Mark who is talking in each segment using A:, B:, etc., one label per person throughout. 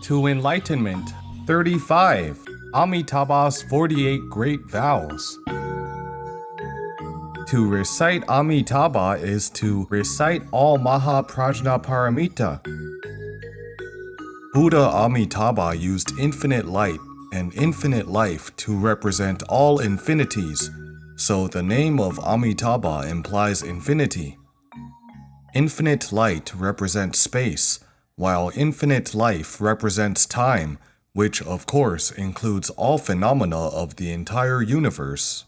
A: to enlightenment. 35. Amitabha's 48 Great Vows. To recite Amitabha is to recite all Maha Prajna Paramita. Buddha Amitabha used infinite light and infinite life to represent all infinities, so the name of Amitabha implies infinity. Infinite light represents space, while infinite life represents time, which of course includes all phenomena of the entire universe.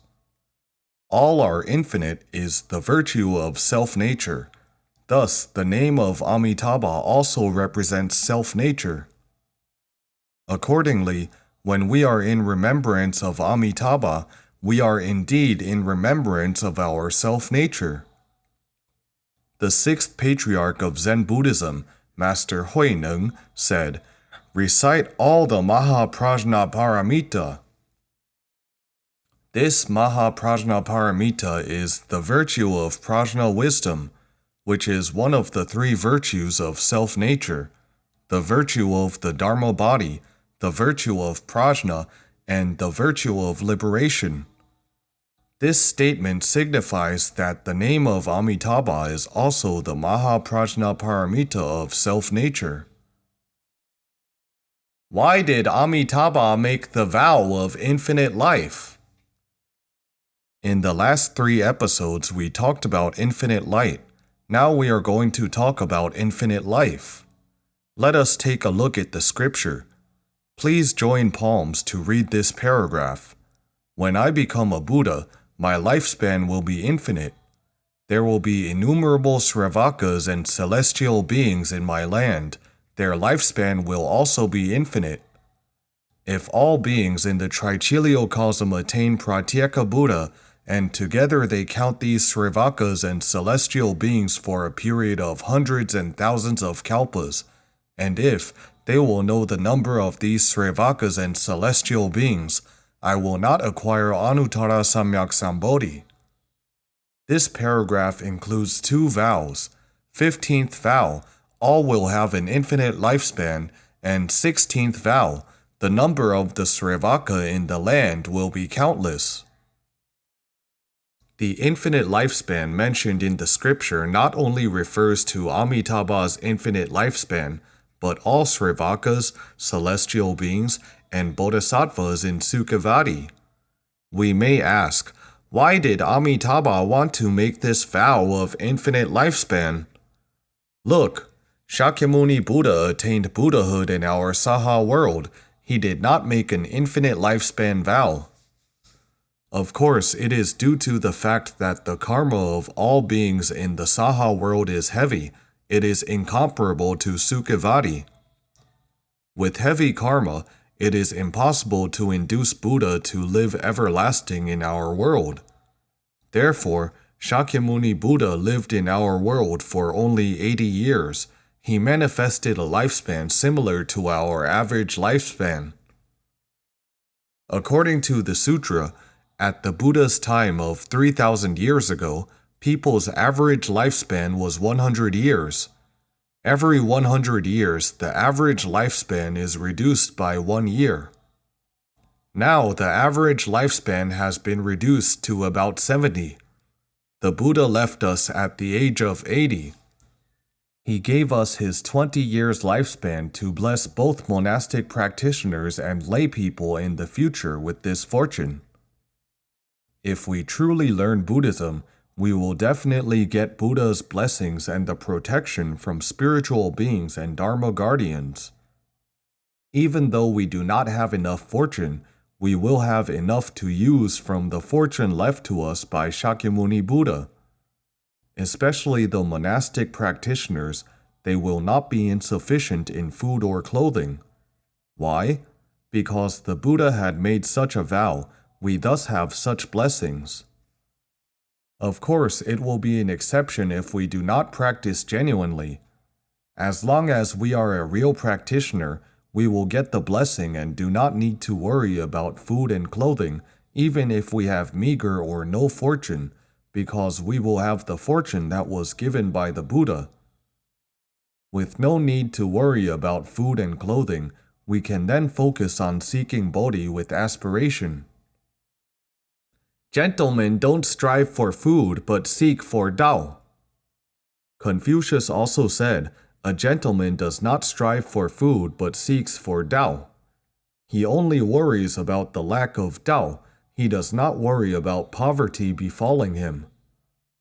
A: All are infinite is the virtue of self-nature. Thus, the name of Amitabha also represents self-nature. Accordingly, when we are in remembrance of Amitabha, we are indeed in remembrance of our self-nature. The sixth patriarch of Zen Buddhism, Master Neng, said, "Recite all the Maha Prajna Paramita." This Maha Prajna Paramita is the virtue of prajna wisdom, which is one of the three virtues of self-nature, the virtue of the Dharma body, the virtue of prajna, and the virtue of liberation. This statement signifies that the name of Amitabha is also the Maha Prajna Paramita of self-nature. Why did Amitabha make the vow of infinite life? In the last 3 episodes, we talked about infinite light. Now we are going to talk about infinite life. Let us take a look at the scripture. Please join palms to read this paragraph. When I become a Buddha, my lifespan will be infinite. There will be innumerable Sravakas and celestial beings in my land. Their lifespan will also be infinite. If all beings in the Trichiliocosm attain Pratyeka Buddha, and together they count these Sravakas and celestial beings for a period of hundreds and thousands of kalpas, and if they will know the number of these Sravakas and celestial beings, I will not acquire Anuttara Samyak Sambodhi. This paragraph includes 2 vows. 15th vow, all will have an infinite lifespan, and 16th vow, the number of the Sravaka in the land will be countless. The infinite lifespan mentioned in the scripture not only refers to Amitabha's infinite lifespan, but all Sravakas, celestial beings, and bodhisattvas in Sukhavati. We may ask, why did Amitabha want to make this vow of infinite lifespan? Look, Shakyamuni Buddha attained Buddhahood in our Saha world. He did not make an infinite lifespan vow. Of course, it is due to the fact that the karma of all beings in the Saha world is heavy. It is incomparable to Sukhavati. With heavy karma, it is impossible to induce Buddha to live everlasting in our world. Therefore, Shakyamuni Buddha lived in our world for only 80 years. He manifested a lifespan similar to our average lifespan. According to the sutra, at the Buddha's time of 3,000 years ago, people's average lifespan was 100 years. Every 100 years, the average lifespan is reduced by 1 year. Now, the average lifespan has been reduced to about 70. The Buddha left us at the age of 80. He gave us his 20 years lifespan to bless both monastic practitioners and lay people in the future with this fortune. If we truly learn Buddhism, we will definitely get Buddha's blessings and the protection from spiritual beings and Dharma guardians. Even though we do not have enough fortune, we will have enough to use from the fortune left to us by Shakyamuni Buddha. Especially the monastic practitioners, they will not be insufficient in food or clothing. Why? Because the Buddha had made such a vow. We thus have such blessings. Of course, it will be an exception if we do not practice genuinely. As long as we are a real practitioner, we will get the blessing and do not need to worry about food and clothing, even if we have meager or no fortune, because we will have the fortune that was given by the Buddha. With no need to worry about food and clothing, We can then focus on seeking Bodhi with aspiration. Gentlemen don't strive for food but seek for Tao. Confucius also said, a gentleman does not strive for food but seeks for Tao. He only worries about the lack of Tao. He does not worry about poverty befalling him.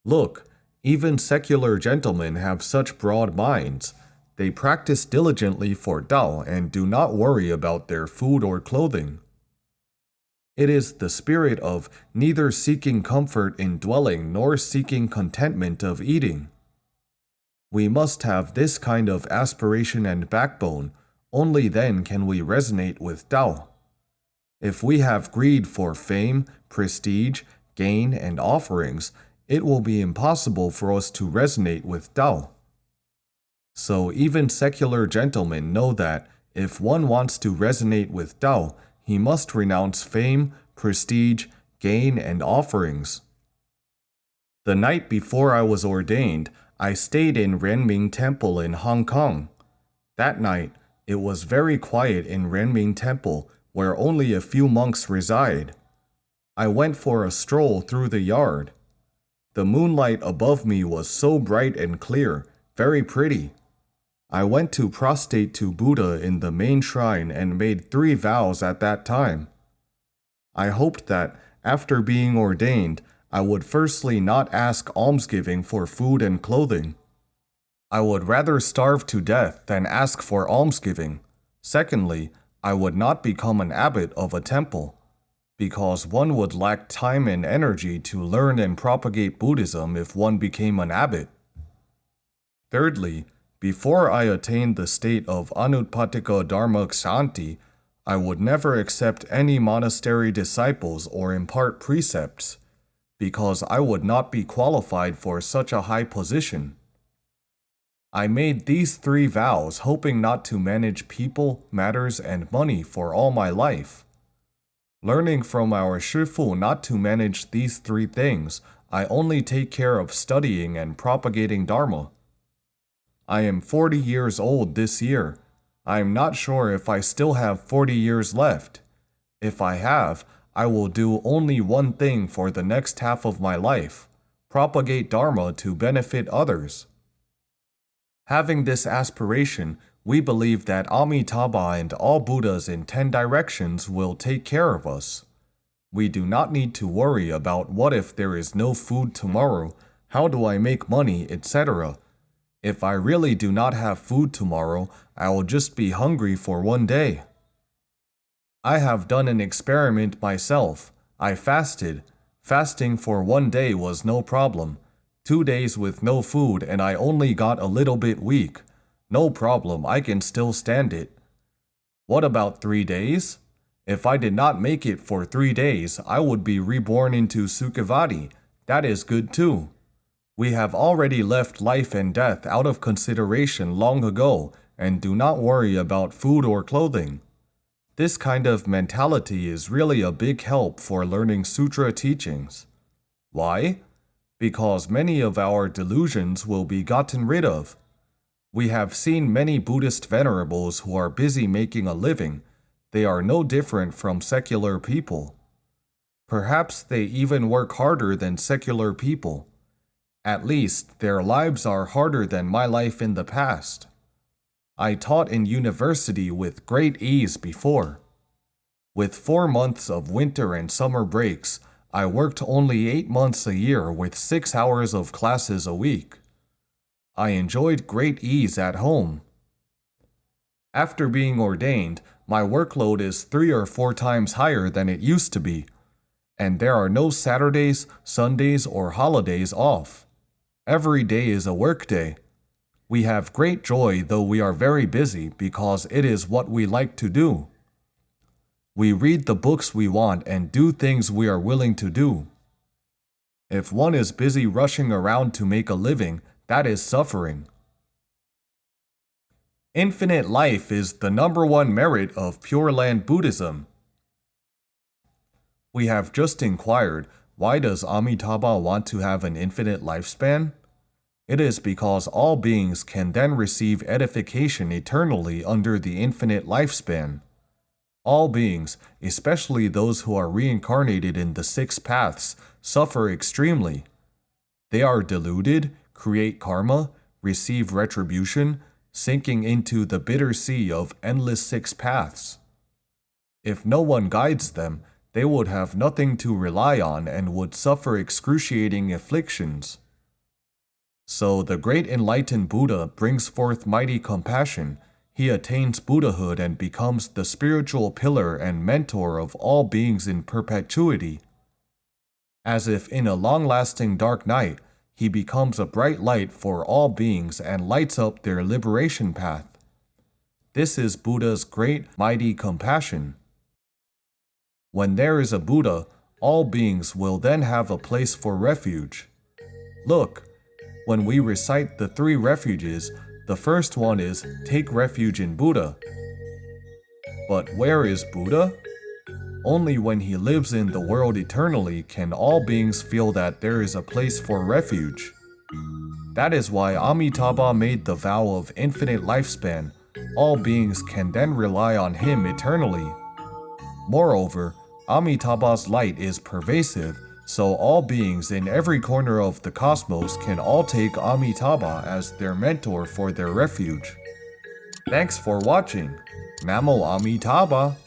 A: Look, even secular gentlemen have such broad minds. They practice diligently for Tao and do not worry about their food or clothing. It is the spirit of neither seeking comfort in dwelling nor seeking contentment of eating. We must have this kind of aspiration and backbone. Only then can we resonate with Tao. If we have greed for fame, prestige, gain, and offerings, it will be impossible for us to resonate with Tao. So even secular gentlemen know that if one wants to resonate with Tao, he must renounce fame, prestige, gain, and offerings. The night before I was ordained, I stayed in Renming Temple in Hong Kong. That night, it was very quiet in Renming Temple, where only a few monks reside. I went for a stroll through the yard. The moonlight above me was so bright and clear, very pretty. I went to prostrate to Buddha in the main shrine and made 3 vows at that time. I hoped that, after being ordained, I would firstly not ask almsgiving for food and clothing. I would rather starve to death than ask for almsgiving. Secondly, I would not become an abbot of a temple, because one would lack time and energy to learn and propagate Buddhism if one became an abbot. Thirdly, before I attained the state of Anutpatika Dharma Kshanti, I would never accept any monastery disciples or impart precepts, because I would not be qualified for such a high position. I made these 3 vows hoping not to manage people, matters, and money for all my life. Learning from our Shifu not to manage these 3 things, I only take care of studying and propagating Dharma. I am 40 years old this year. I am not sure if I still have 40 years left. If I have, I will do only one thing for the next half of my life: propagate Dharma to benefit others. Having this aspiration, we believe that Amitabha and all Buddhas in 10 directions will take care of us. We do not need to worry about what if there is no food tomorrow, how do I make money, etc. If I really do not have food tomorrow, I will just be hungry for one day. I have done an experiment myself. I fasted. Fasting for one day was no problem. 2 days with no food and I only got a little bit weak. No problem, I can still stand it. What about 3 days? If I did not make it for 3 days, I would be reborn into Sukhavati. That is good too. We have already left life and death out of consideration long ago and do not worry about food or clothing. This kind of mentality is really a big help for learning sutra teachings. Why? Because many of our delusions will be gotten rid of. We have seen many Buddhist venerables who are busy making a living. They are no different from secular people. Perhaps they even work harder than secular people. At least their lives are harder than my life in the past. I taught in university with great ease before. With 4 months of winter and summer breaks, I worked only 8 months a year with 6 hours of classes a week. I enjoyed great ease at home. After being ordained, my workload is 3 or 4 times higher than it used to be, and there are no Saturdays, Sundays, or holidays off. Every day is a work day. We have great joy though we are very busy because it is what we like to do. We read the books we want and do things we are willing to do. If one is busy rushing around to make a living, that is suffering. Infinite life is the #1 merit of Pure Land Buddhism. We have just inquired, why does Amitabha want to have an infinite lifespan? It is because all beings can then receive edification eternally under the infinite lifespan. All beings, especially those who are reincarnated in the six paths, suffer extremely. They are deluded, create karma, receive retribution, sinking into the bitter sea of endless six paths. If no one guides them, they would have nothing to rely on and would suffer excruciating afflictions. So the great enlightened Buddha brings forth mighty compassion. He attains Buddhahood and becomes the spiritual pillar and mentor of all beings in perpetuity. As if in a long-lasting dark night, he becomes a bright light for all beings and lights up their liberation path. This is Buddha's great, mighty compassion. When there is a Buddha, all beings will then have a place for refuge. Look, when we recite the three refuges, the first one is take refuge in Buddha. But where is Buddha? Only when he lives in the world eternally can all beings feel that there is a place for refuge. That is why Amitabha made the vow of infinite lifespan. All beings can then rely on him eternally. Moreover, Amitabha's light is pervasive, so all beings in every corner of the cosmos can all take Amitabha as their mentor for their refuge. Thanks for watching. Namo Amitabha.